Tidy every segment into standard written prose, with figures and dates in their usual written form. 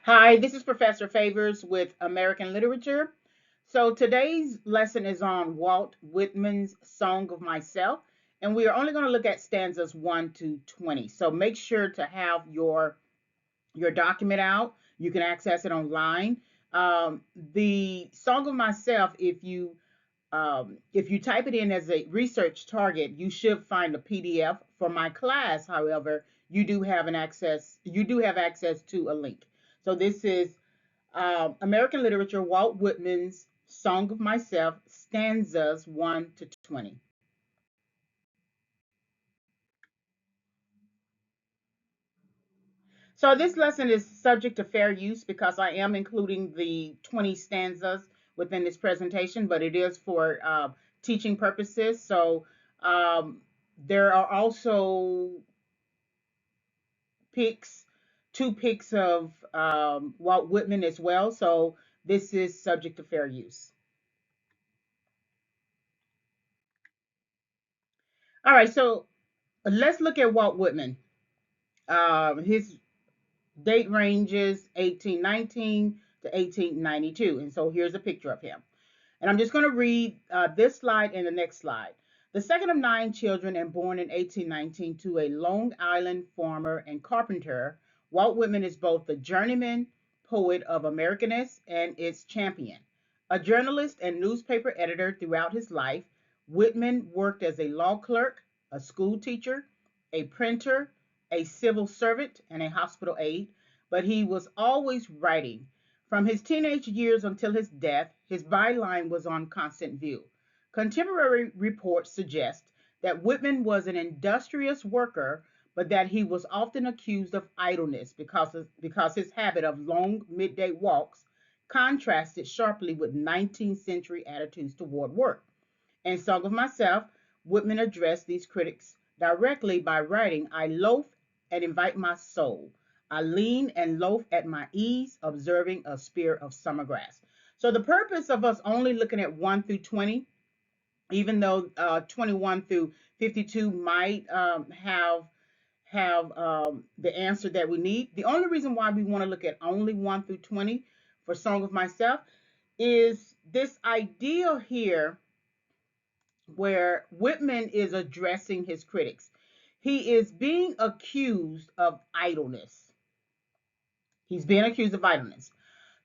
Hi, this is Professor Favors with American Literature. So today's lesson is on Walt Whitman's Song of Myself, and we are only going to look at stanzas 1 to 20. So make sure to have your document out. You can access it online. The Song of Myself, if you type it in as a research target, you should find a PDF. For my class, however, you do have access to a link. So this is American Literature, Walt Whitman's Song of Myself, stanzas 1 to 20. So this lesson is subject to fair use because I am including the 20 stanzas within this presentation, but it is for teaching purposes. So um, there are also pics, two pics of Walt Whitman as well. So this is subject to fair use. All right, so let's look at Walt Whitman. His date ranges 1819 to 1892. And so here's a picture of him. And I'm just going to read this slide and the next slide. The second of 9 children and born in 1819 to a Long Island farmer and carpenter, Walt Whitman is both the journeyman poet of Americanness and its champion. A journalist and newspaper editor throughout his life, Whitman worked as a law clerk, a school teacher, a printer, a civil servant, and a hospital aide, but he was always writing. From his teenage years until his death, his byline was on constant view. Contemporary reports suggest that Whitman was an industrious worker, but that he was often accused of idleness because his habit of long midday walks contrasted sharply with 19th century attitudes toward work. In Song of Myself, Whitman addressed these critics directly by writing, I loaf and invite my soul. I lean and loaf at my ease, observing a spear of summer grass. So the purpose of us only looking at 1 through 20, even though 21 through 52 might have the answer that we need. The only reason why we want to look at only 1 through 20 for Song of Myself is this idea here where Whitman is addressing his critics. He is being accused of idleness. He's being accused of idleness.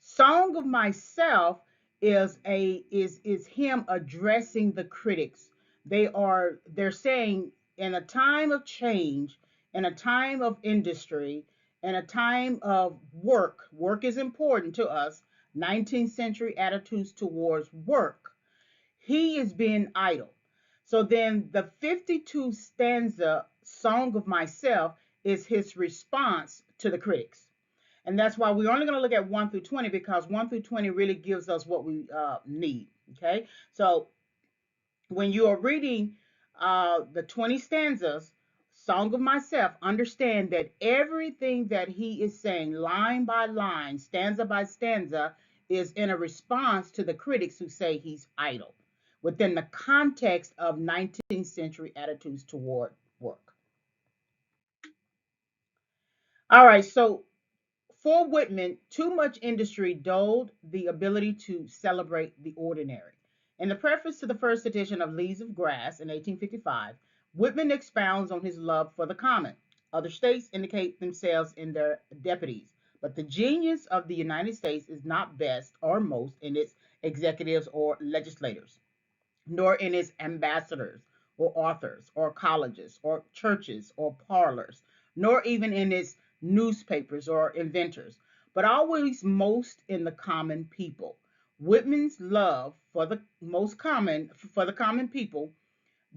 Song of Myself is him addressing the critics. They're saying in a time of change, in a time of industry, in a time of work is important to us. 19th century attitudes towards work. He is being idle. So then the 52 stanza Song of Myself is his response to the critics. And that's why we're only going to look at 1 through 20 because 1 through 20 really gives us what we need. Okay. So when you are reading the 20 stanzas, Song of Myself, understand that everything that he is saying, line by line, stanza by stanza, is in a response to the critics who say he's idle within the context of 19th century attitudes toward work. All right, so for Whitman, too much industry dulled the ability to celebrate the ordinary. In the preface to the first edition of Leaves of Grass in 1855, Whitman expounds on his love for the common. Other states indicate themselves in their deputies, but the genius of the United States is not best or most in its executives or legislators, nor in its ambassadors or authors or colleges or churches or parlors, nor even in its newspapers or inventors, but always most in the common people. Whitman's love for the common people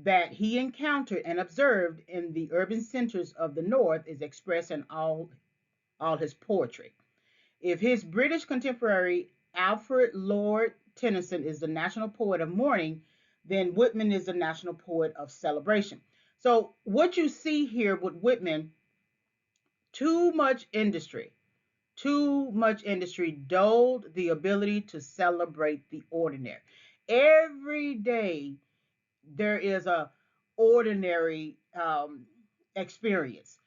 that he encountered and observed in the urban centers of the North is expressed in all his poetry. If his British contemporary Alfred Lord Tennyson is the national poet of mourning, then Whitman is the national poet of celebration. So, what you see here with Whitman, too much industry, too much industry dulled the ability to celebrate the ordinary. Every day there is a ordinary experience.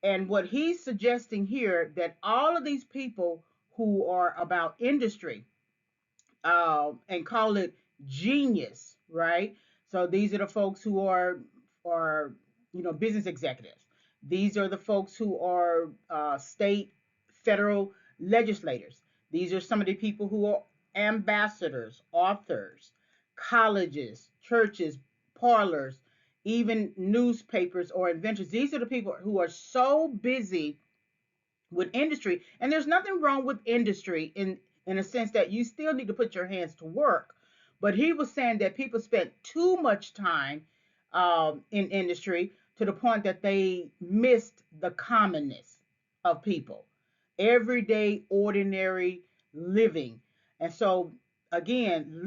And what he's suggesting here that all of these people who are about industry, and call it genius, right? So these are the folks who are business executives. These are the folks who are state, federal legislators. These are some of the people who are ambassadors, authors, colleges, churches, parlors, even newspapers or inventors. These are the people who are so busy with industry, and there's nothing wrong with industry in a sense that you still need to put your hands to work. But he was saying that people spent too much time in industry to the point that they missed the commonness of people, everyday ordinary living. And so again,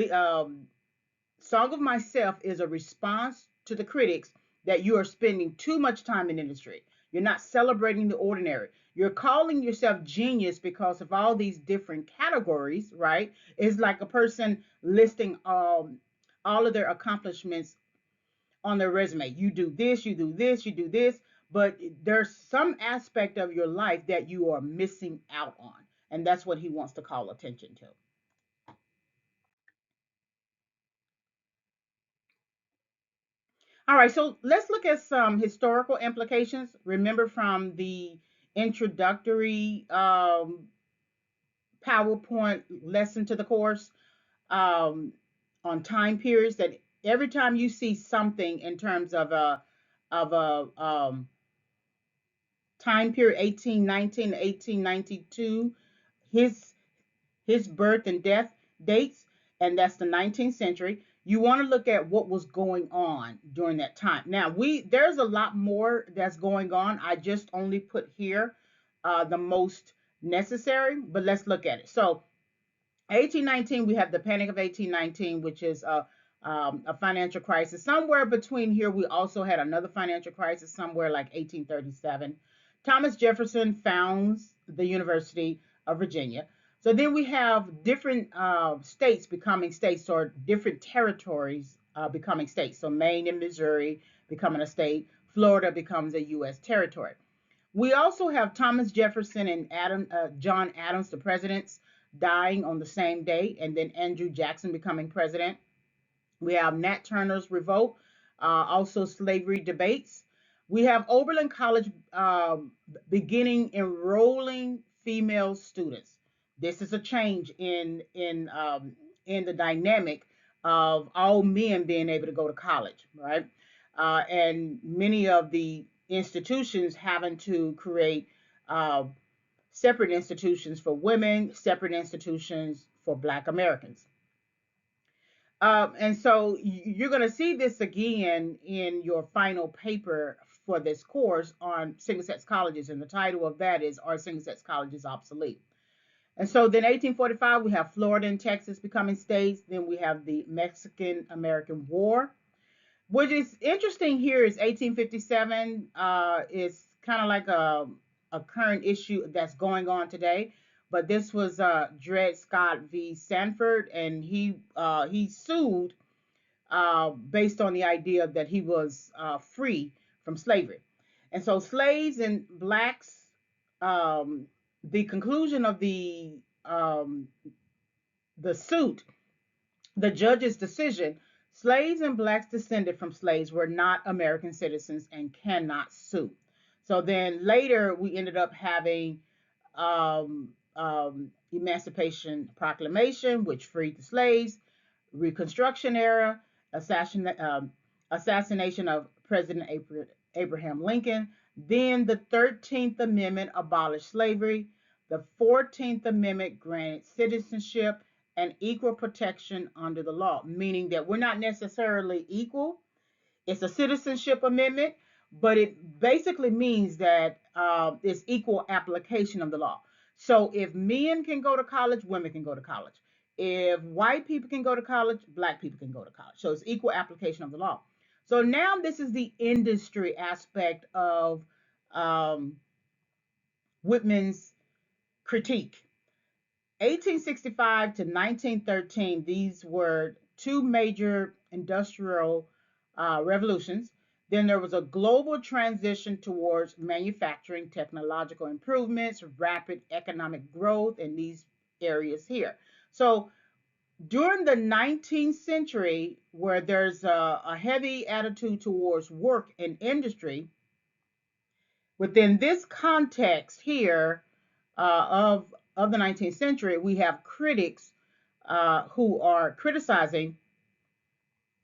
Song of Myself is a response to the critics that you are spending too much time in industry. You're not celebrating the ordinary. You're calling yourself genius because of all these different categories, right? It's like a person listing all of their accomplishments on their resume. You do this, you do this, you do this, but there's some aspect of your life that you are missing out on. And that's what he wants to call attention to. All right, so let's look at some historical implications. Remember from the introductory PowerPoint lesson to the course um, on time periods, that every time you see something in terms of a time period 1819 to 1892, his his birth and death dates, and that's the 19th century. You want to look at what was going on during that time. Now, there's a lot more that's going on. I just only put here the most necessary, but let's look at it. So, 1819, we have the Panic of 1819, which is a financial crisis. Somewhere between here, we also had another financial crisis, somewhere like 1837. Thomas Jefferson founds the University of Virginia. So then we have different states becoming states, or different territories becoming states. So Maine and Missouri becoming a state. Florida becomes a U.S. territory. We also have Thomas Jefferson and John Adams, the presidents, dying on the same day, and then Andrew Jackson becoming president. We have Nat Turner's revolt, also slavery debates. We have Oberlin College beginning enrolling female students. This is a change in the dynamic of all men being able to go to college, right? And many of the institutions having to create uh, separate institutions for women, separate institutions for Black Americans. And so you're going to see this again in your final paper for this course on single sex colleges. And the title of that is Are Single Sex Colleges Obsolete? And so then 1845, we have Florida and Texas becoming states. Then we have the Mexican American War. What is interesting here is 1857 is kind of like a current issue that's going on today. But this was Dred Scott v. Sanford, and he sued based on the idea that he was free from slavery. And so slaves and blacks, um, the conclusion of the suit, the judge's decision, slaves and blacks descended from slaves were not American citizens and cannot sue. So then later we ended up having Emancipation Proclamation, which freed the slaves, Reconstruction era, assassination of President Abraham Lincoln. Then the 13th Amendment abolished slavery. The 14th Amendment granted citizenship and equal protection under the law, meaning that we're not necessarily equal. It's a citizenship amendment, but it basically means that it's equal application of the law. So if men can go to college, women can go to college. If white people can go to college, black people can go to college. So it's equal application of the law. So now this is the industry aspect of um, Whitman's critique. 1865 to 1913, these were two major industrial revolutions. Then there was a global transition towards manufacturing, technological improvements, rapid economic growth in these areas here. So during the 19th century, where there's a heavy attitude towards work and industry, within this context here of the 19th century, we have critics who are criticizing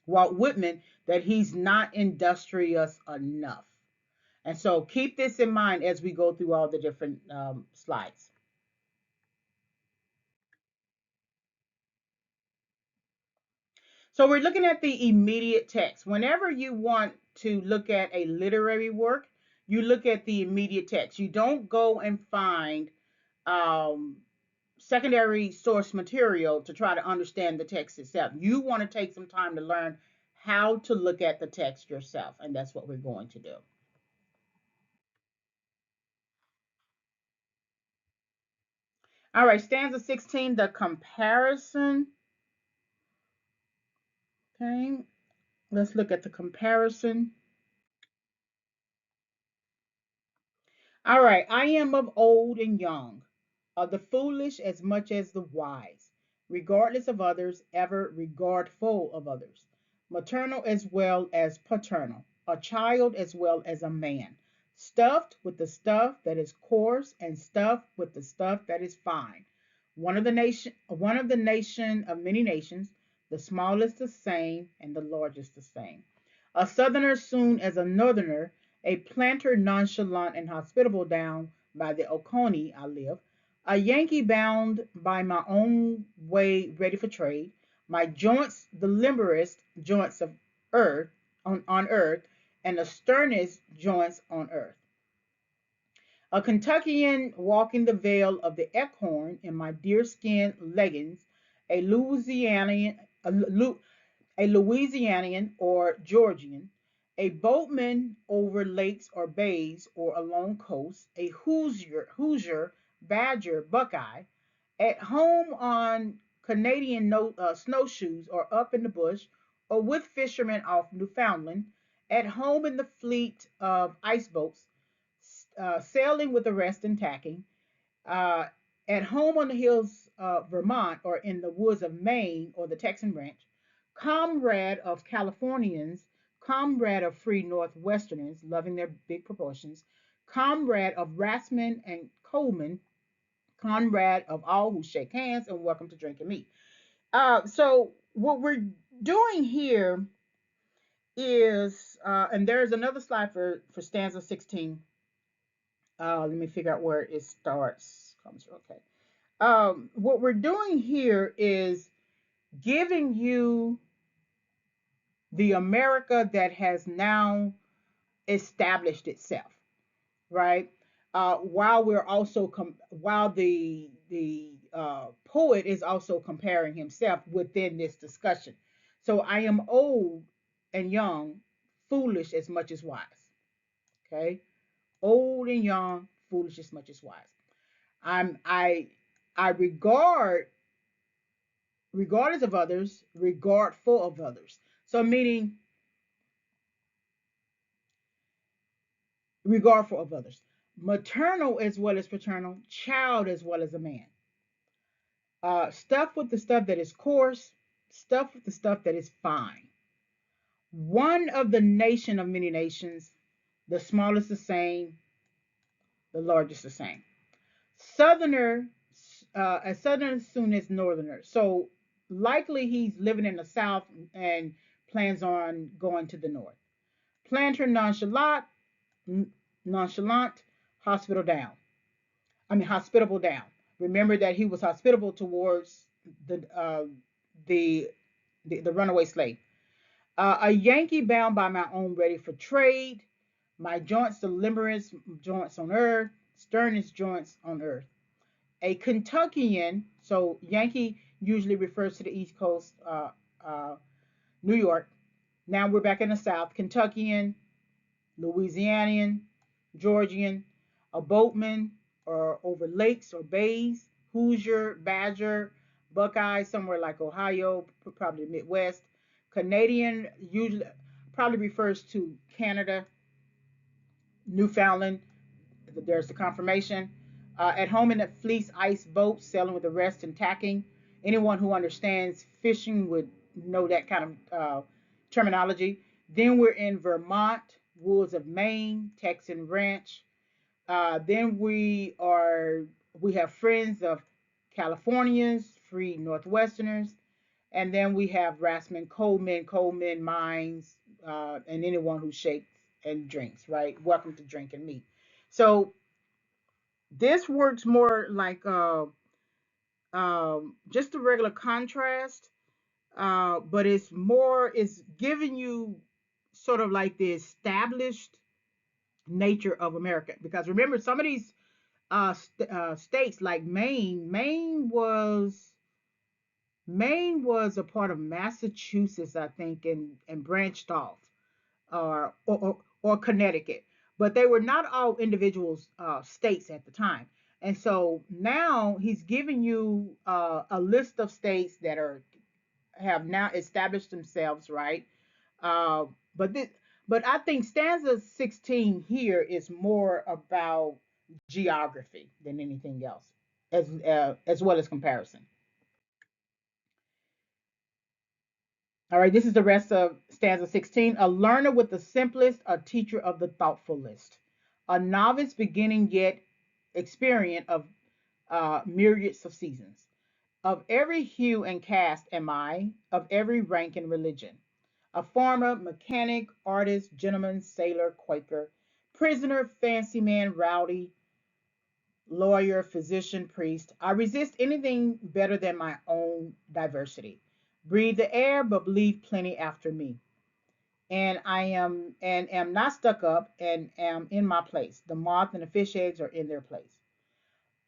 Walt Whitman that he's not industrious enough. And so keep this in mind as we go through all the different slides. So we're looking at the immediate text. Whenever you want to look at a literary work, you look at the immediate text. You don't go and find um, secondary source material to try to understand the text itself. You want to take some time to learn how to look at the text yourself, and that's what we're going to do. All right, stanza 16, the comparison. Okay, let's look at the comparison. All right, I am of old and young, of the foolish as much as the wise, regardless of others, ever regardful of others, maternal as well as paternal, a child as well as a man, stuffed with the stuff that is coarse and stuffed with the stuff that is fine. One of the nation of many nations, the smallest the same and the largest the same. A southerner soon as a northerner, a planter nonchalant and hospitable down by the Oconee I live, a Yankee bound by my own way ready for trade, my joints the limberest joints of earth on earth, and the sternest joints on earth. A Kentuckian walking the vale of the Elkhorn in my deerskin leggings, a Louisianian, a, a Louisianian or Georgian, a boatman over lakes or bays or along coasts, a Hoosier, Badger, Buckeye, at home on Canadian snowshoes or up in the bush, or with fishermen off Newfoundland, at home in the fleet of ice boats, sailing with the rest and tacking, uh, at home on the hills of Vermont or in the woods of Maine or the Texan ranch, comrade of Californians, comrade of free Northwesterners, loving their big proportions, comrade of Rassman and Coleman, comrade of all who shake hands and welcome to drinking meat. So what we're doing here is, and there's another slide for stanza 16. Let me figure out where it starts. Comes okay. What we're doing here is giving you the America that has now established itself, right? While we're also while the poet is also comparing himself within this discussion. So I am old and young, foolish as much as wise. Okay, old and young, foolish as much as wise. I'm I regard regardless of others, regardful of others. So meaning regardful of others. Maternal as well as paternal, child as well as a man. Stuff with the stuff that is coarse, stuff with the stuff that is fine. One of the nation of many nations, the smallest the same, the largest the same. Southerner, as southerner as soon as northerner. So likely he's living in the south and plans on going to the north. Planter nonchalant, hospital down. I mean hospitable down. Remember that he was hospitable towards the uh, the, the runaway slave. A Yankee bound by my own ready for trade. My joints the limberest joints on earth, sternest joints on earth. A Kentuckian, so Yankee usually refers to the East Coast, uh, New York. Now we're back in the South. Kentuckian, Louisianian, Georgian, a boatman or over lakes or bays, Hoosier, Badger, Buckeye, somewhere like Ohio, probably the Midwest, Canadian, usually probably refers to Canada, Newfoundland. There's the confirmation. At home in a fleece ice boat, sailing with the rest and tacking. Anyone who understands fishing would know that kind of terminology. Then we're in Vermont, woods of Maine, Texan ranch. Then we have friends of Californians, free Northwesterners, and then we have Rassman coal men mines, and anyone who shakes and drinks. Right, welcome to drink and meat. So this works more like just a regular contrast, but it's giving you sort of like the established nature of America. Because remember, some of these states like Maine was a part of Massachusetts, I think, and branched off, or Connecticut, but they were not all individual states at the time. And so now he's giving you a list of states that are have now established themselves, right? Uh, but this, but I think stanza 16 here is more about geography than anything else, as well as comparison. All right, this is the rest of stanza 16. A learner with the simplest, a teacher of the thoughtfulest, a novice beginning yet experient of myriads of seasons. Of every hue and caste am I, of every rank and religion. A farmer, mechanic, artist, gentleman, sailor, Quaker, prisoner, fancy man, rowdy, lawyer, physician, priest. I resist anything better than my own diversity. Breathe the air, but believe plenty after me. And am not stuck up and am in my place. The moth and the fish eggs are in their place.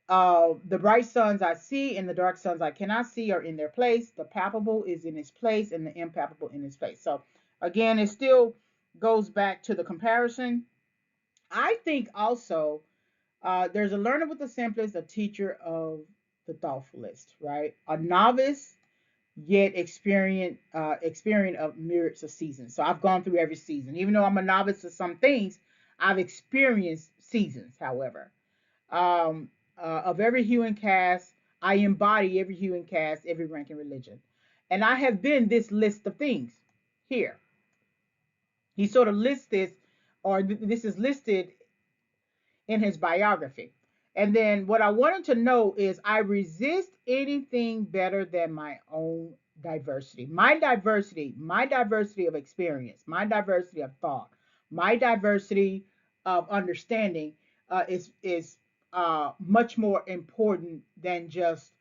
The bright suns I see and the dark suns I cannot see are in their place. The palpable is in its place and the impalpable in its place. So again, it still goes back to the comparison. I think also there's a learner with the simplest, a teacher of the thoughtfulest, right? A novice yet experience of myriads of seasons. So I've gone through every season. Even though I'm a novice to some things, I've experienced seasons, however. Of every hue and cast, I embody every hue and cast, every rank and religion. And I have been this list of things here. He sort of lists this, or this is listed in his biography. And then what I wanted to know is I resist anything better than my own diversity. My diversity of experience, my diversity of thought, my diversity of understanding is much more important than just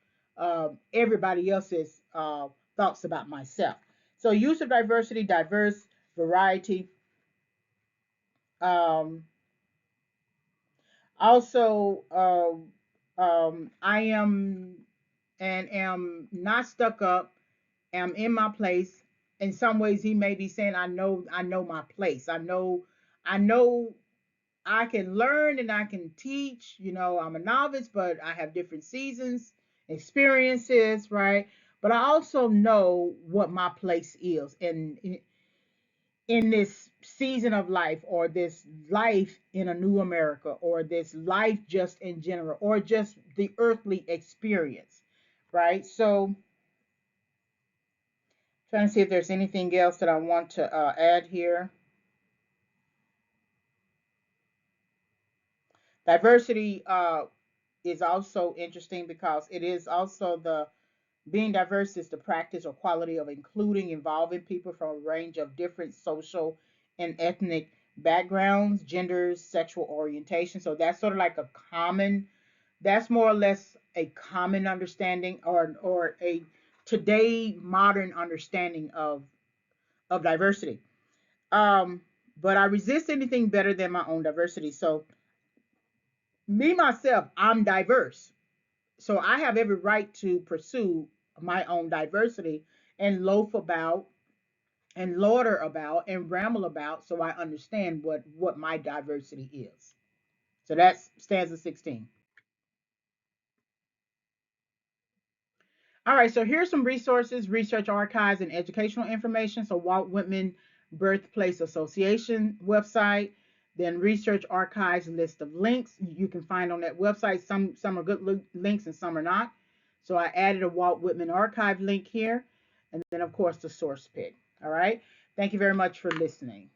everybody else's thoughts about myself. So use of diversity, diverse, variety. Um, Also, I am not stuck up. Am in my place. In some ways, he may be saying, I know my place. I know I can learn and I can teach. I'm a novice, but I have different seasons, experiences, right? But I also know what my place is, and in this season of life, or this life in a new America, or this life just in general, or just the earthly experience, right? So trying to see if there's anything else that I want to add here. Diversity is also interesting because it is also the being diverse is the practice or quality of including, involving people from a range of different social and ethnic backgrounds, genders, sexual orientation. So that's sort of like that's more or less a common understanding, or a today modern understanding of diversity. Um, but I resist anything better than my own diversity. So me myself, I'm diverse. So I have every right to pursue my own diversity and loaf about and loiter about and ramble about, so I understand what my diversity is. So that's stanza 16. All right, so here's some resources, research archives, and educational information. So Walt Whitman Birthplace Association website, then Research Archives list of links you can find on that website. Some are good links and some are not. So I added a Walt Whitman archive link here, and then of course the source pick. All right. Thank you very much for listening.